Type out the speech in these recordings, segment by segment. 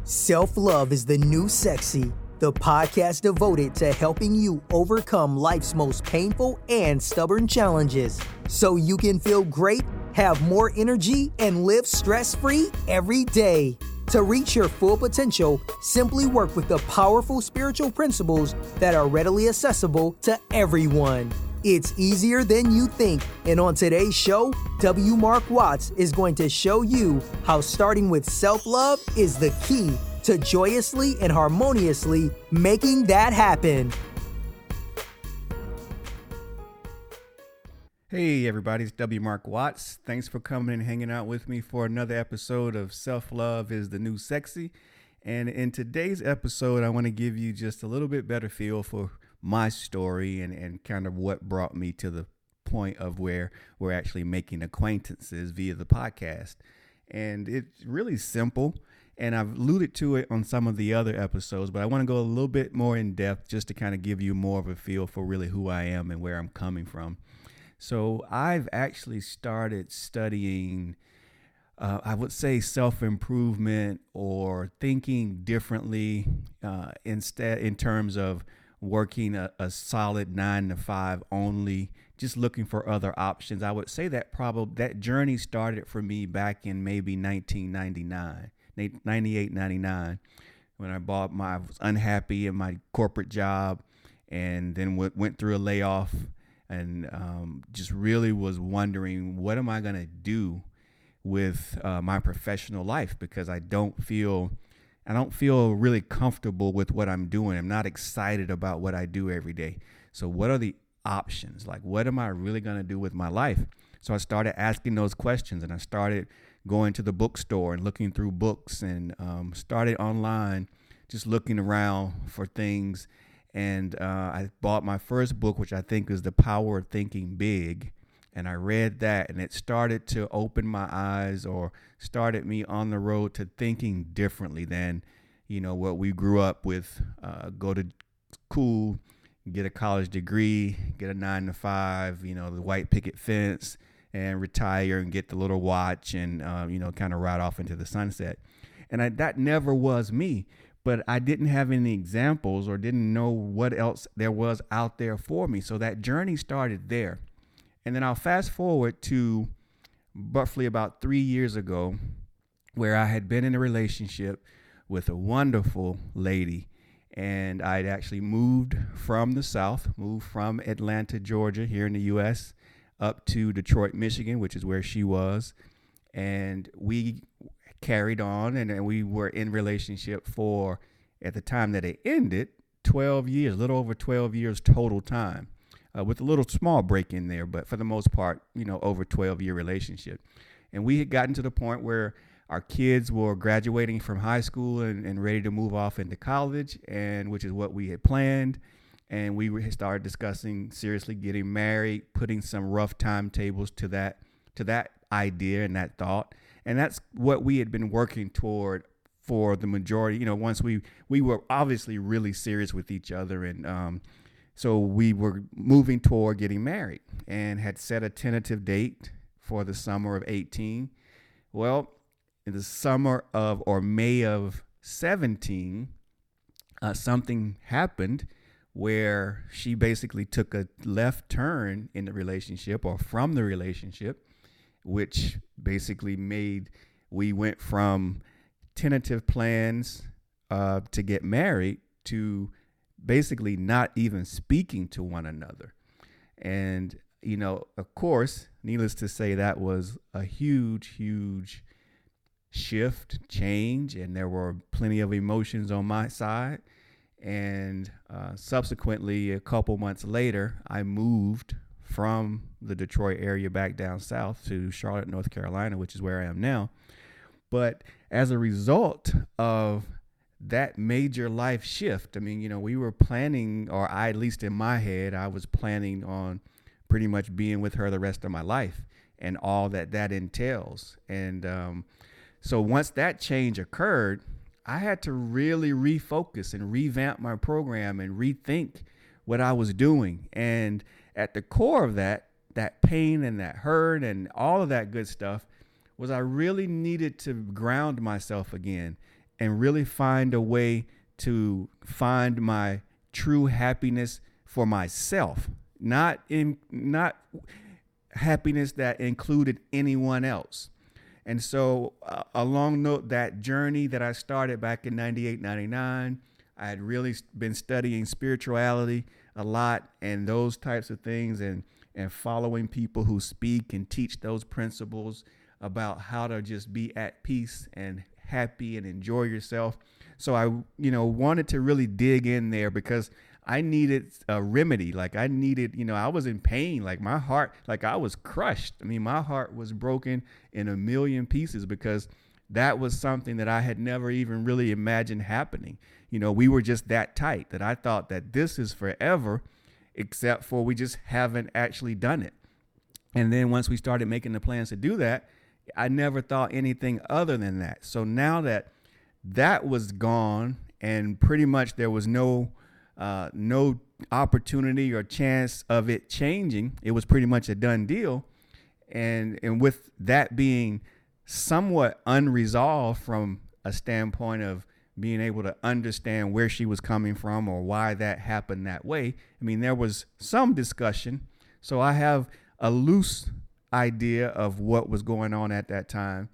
Self-love is the new sexy, the podcast devoted to helping you overcome life's most painful and stubborn challenges so you can feel great, have more energy, and live stress-free every day. To reach your full potential, simply work with the powerful spiritual principles that are readily accessible to everyone. It's easier than you think, and on today's show, W. Mark Watts is going to show you how starting with self-love is the key to joyously and harmoniously making that happen. Hey everybody, it's W. Mark Watts. Thanks for coming and hanging out with me for another episode of Self-Love is the New Sexy. And in today's episode, I want to give you just a little bit better feel for my story and kind of what brought me to the point of where we're actually making acquaintances via the podcast. And it's really simple, and I've alluded to it on some of the other episodes, but I want to go a little bit more in depth just to kind of give you more of a feel for really who I am and where I'm coming from. So I've actually started studying, I would say, self-improvement or thinking differently instead in terms of working a solid 9 to 5 only, just looking for other options. I would say that probably that journey started for me back in maybe 1999, 98, 99, when I was unhappy in my corporate job and then went through a layoff and just really was wondering, what am I going to do with my professional life? Because I don't feel really comfortable with what I'm doing. I'm not excited about what I do every day. So what are the options? Like, what am I really going to do with my life? So I started asking those questions, and I started going to the bookstore and looking through books, and started online just looking around for things. And I bought my first book, which I think is The Power of Thinking Big. And I read that, and it started to open my eyes, or started me on the road to thinking differently than, what we grew up with. Go to school, get a college degree, get a 9 to 5, the white picket fence, and retire and get the little watch and, kind of ride off into the sunset. And that never was me. But I didn't have any examples or didn't know what else there was out there for me. So that journey started there. And then I'll fast forward to roughly about 3 years ago, where I had been in a relationship with a wonderful lady. And I'd actually moved from the South, moved from Atlanta, Georgia, here in the U.S., up to Detroit, Michigan, which is where she was. And we carried on, and we were in relationship for, at the time that it ended, 12 years, a little over 12 years total time. With a little small break in there, but for the most part, over 12-year relationship. And we had gotten to the point where our kids were graduating from high school and ready to move off into college, and which is what we had planned. And we had started discussing seriously getting married, putting some rough timetables to that idea and that thought. And that's what we had been working toward for the majority. Once we were obviously really serious with each other, and so we were moving toward getting married and had set a tentative date for the summer of 18. Well, in the summer of, or May of 17, something happened where she basically took a left turn in the relationship, or from the relationship, which basically we went from tentative plans to get married to basically not even speaking to one another. And, of course, needless to say, that was a huge, huge change. And there were plenty of emotions on my side. And subsequently, a couple months later, I moved from the Detroit area back down south to Charlotte, North Carolina, which is where I am now. But as a result of that major life shift, we were planning, or I, at least in my head, I was planning on pretty much being with her the rest of my life and all that entails. And so once that change occurred, I had to really refocus and revamp my program and rethink what I was doing. And at the core of that pain and that hurt and all of that good stuff was I really needed to ground myself again and really find a way to find my true happiness for myself, not happiness that included anyone else. And so along that journey that I started back in 98, 99, I had really been studying spirituality a lot and those types of things, and following people who speak and teach those principles about how to just be at peace and happy and enjoy yourself. So I, wanted to really dig in there because I needed a remedy. Like I needed, I was in pain, like my heart, like I was crushed. I mean, my heart was broken in a million pieces because that was something that I had never even really imagined happening. We were just that tight that I thought that this is forever, except for we just haven't actually done it. And then once we started making the plans to do that, I never thought anything other than that. So now that that was gone and pretty much there was no opportunity or chance of it changing, it was pretty much a done deal. And with that being somewhat unresolved from a standpoint of being able to understand where she was coming from or why that happened that way. I mean, there was some discussion. So I have a loose idea of what was going on at that time,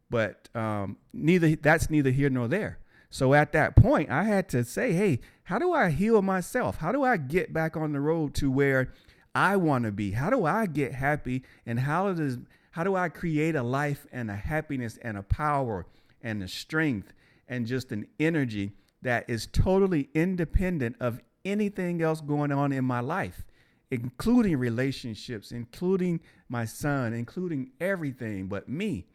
but that's neither here nor there. So at that point, I had to say, hey, how do I heal myself? How do I get back on the road to where I want to be? How do I get happy? And how do I create a life and a happiness and a power and a strength and just an energy that is totally independent of anything else going on in my life, including relationships, including my son, including everything but me.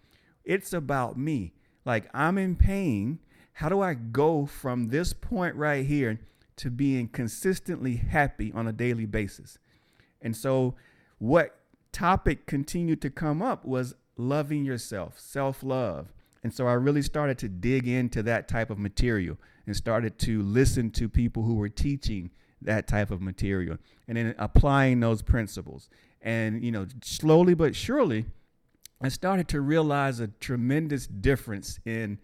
It's about me. Like I'm in pain. How do I go from this point right here to being consistently happy on a daily basis? And so what topic continued to come up was loving yourself, self-love. And so I really started to dig into that type of material and started to listen to people who were teaching that type of material and then applying those principles. And, slowly but surely, I started to realize a tremendous difference in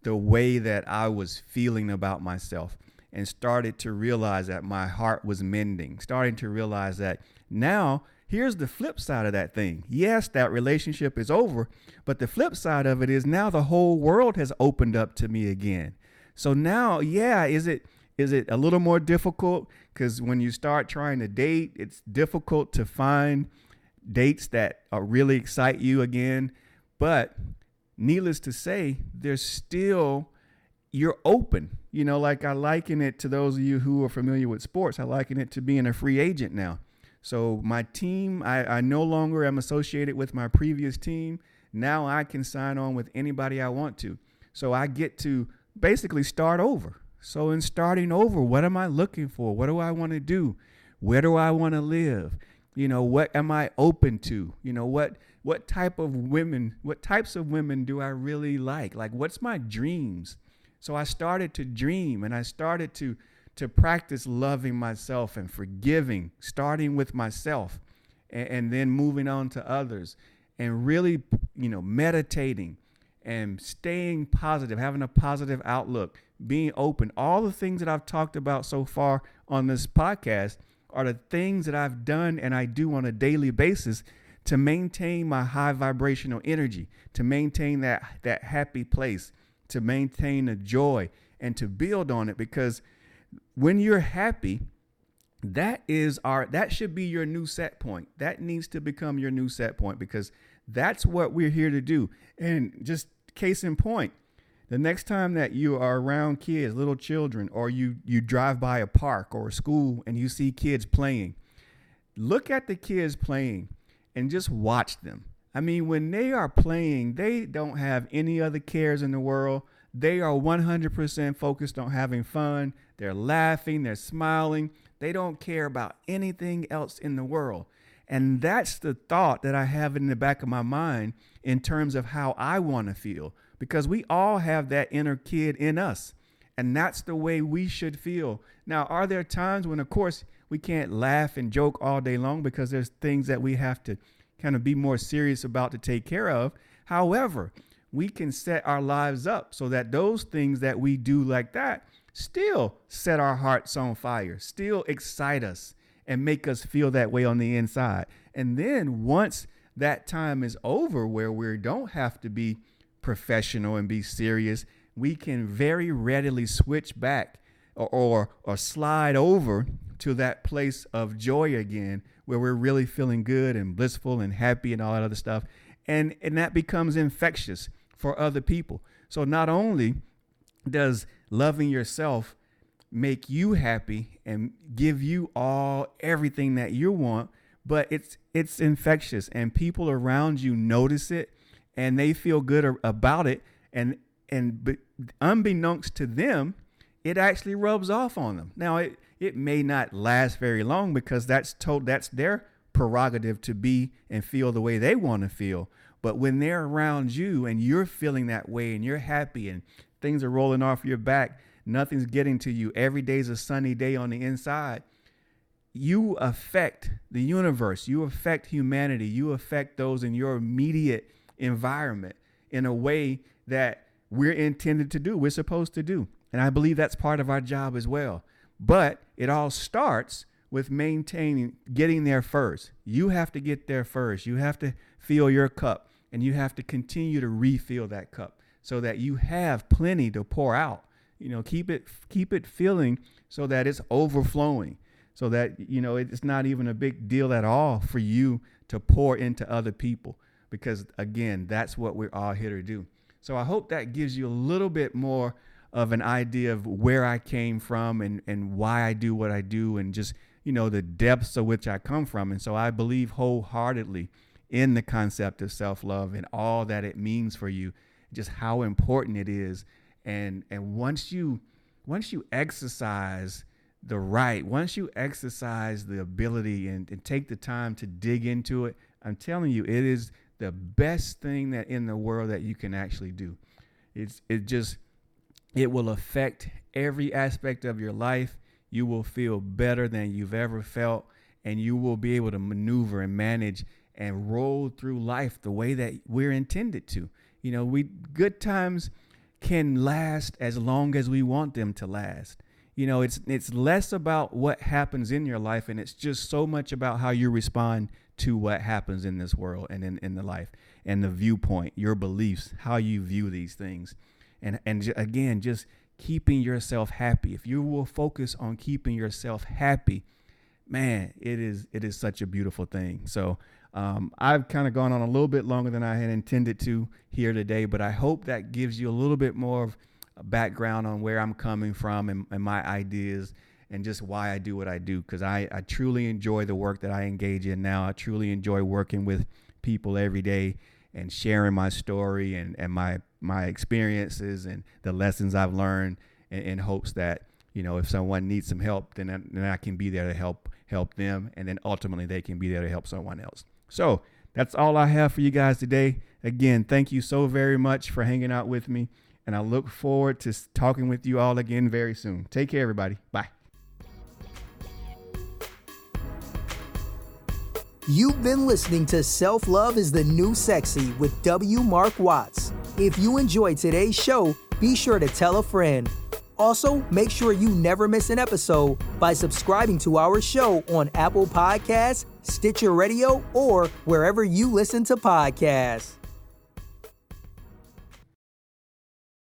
the way that I was feeling about myself, and started to realize that my heart was mending, starting to realize that now here's the flip side of that thing. Yes, that relationship is over, but the flip side of it is now the whole world has opened up to me again. So now, is it a little more difficult? Because when you start trying to date, it's difficult to find dates that really excite you again. But needless to say, you're open. Like I liken it to those of you who are familiar with sports. I liken it to being a free agent now. So my team, I no longer am associated with my previous team. Now I can sign on with anybody I want to. So I get to basically start over. So in starting over, what am I looking for? What do I want to do? Where do I want to live? What am I open to? What types of women do I really like? Like, what's my dreams? So I started to dream, and I started to practice loving myself and forgiving, starting with myself and then moving on to others, and really, meditating and staying positive, having a positive outlook, being open. All the things that I've talked about so far on this podcast are the things that I've done and I do on a daily basis to maintain my high vibrational energy, to maintain that happy place, to maintain the joy and to build on it. Because when you're happy, that should be your new set point. That needs to become your new set point, because that's what we're here to do. And just case in point, the next time that you are around kids, little children, or you drive by a park or a school and you see kids playing, look at the kids playing and just watch them. I mean, when they are playing, they don't have any other cares in the world. They are 100% focused on having fun. They're laughing, they're smiling. They don't care about anything else in the world. And that's the thought that I have in the back of my mind in terms of how I want to feel, because we all have that inner kid in us, and that's the way we should feel. Now, are there times when, of course, we can't laugh and joke all day long because there's things that we have to kind of be more serious about to take care of? However, we can set our lives up so that those things that we do like that still set our hearts on fire, still excite us and make us feel that way on the inside. And then once that time is over where we don't have to be professional and be serious, we can very readily switch back or slide over to that place of joy again, where we're really feeling good and blissful and happy and all that other stuff. And that becomes infectious for other people. So not only does loving yourself make you happy and give you everything that you want, but it's infectious, and people around you notice it and they feel good about it. But unbeknownst to them, it actually rubs off on them. Now, it may not last very long, because that's their prerogative to be and feel the way they want to feel. But when they're around you and you're feeling that way and you're happy and things are rolling off your back, nothing's getting to you, every day's a sunny day on the inside, you affect the universe, you affect humanity, you affect those in your immediate environment in a way that we're intended to do, we're supposed to do. And I believe that's part of our job as well. But it all starts with getting there first. You have to get there first. You have to fill your cup, and you have to continue to refill that cup so that you have plenty to pour out. Keep it filling so that it's overflowing, so that, it's not even a big deal at all for you to pour into other people, because again, that's what we're all here to do. So I hope that gives you a little bit more of an idea of where I came from and why I do what I do, and just, the depths of which I come from. And so I believe wholeheartedly in the concept of self-love and all that it means for you, just how important it is. And once you exercise once you exercise the ability and take the time to dig into it, I'm telling you, it is the best thing that in the world that you can actually do. It will affect every aspect of your life. You will feel better than you've ever felt, and you will be able to maneuver and manage and roll through life the way that we're intended to. Good times can last as long as we want them to last. It's less about what happens in your life, and it's just so much about how you respond to what happens in this world and in the life, and the viewpoint, your beliefs, how you view these things. And again, just keeping yourself happy. If you will focus on keeping yourself happy, man, it is such a beautiful thing. So I've kind of gone on a little bit longer than I had intended to here today, but I hope that gives you a little bit more of a background on where I'm coming from and my ideas, and just why I do what I do, because I truly enjoy the work that I engage in now. I truly enjoy working with people every day and sharing my story and my experiences and the lessons I've learned, in hopes that, if someone needs some help, then I can be there to help them, and then ultimately they can be there to help someone else. So that's all I have for you guys today. Again, thank you so very much for hanging out with me, and I look forward to talking with you all again very soon. Take care, everybody. Bye. You've been listening to Self-Love is the New Sexy with W. Mark Watts. If you enjoyed today's show, be sure to tell a friend. Also, make sure you never miss an episode by subscribing to our show on Apple Podcasts, Stitcher Radio, or wherever you listen to podcasts.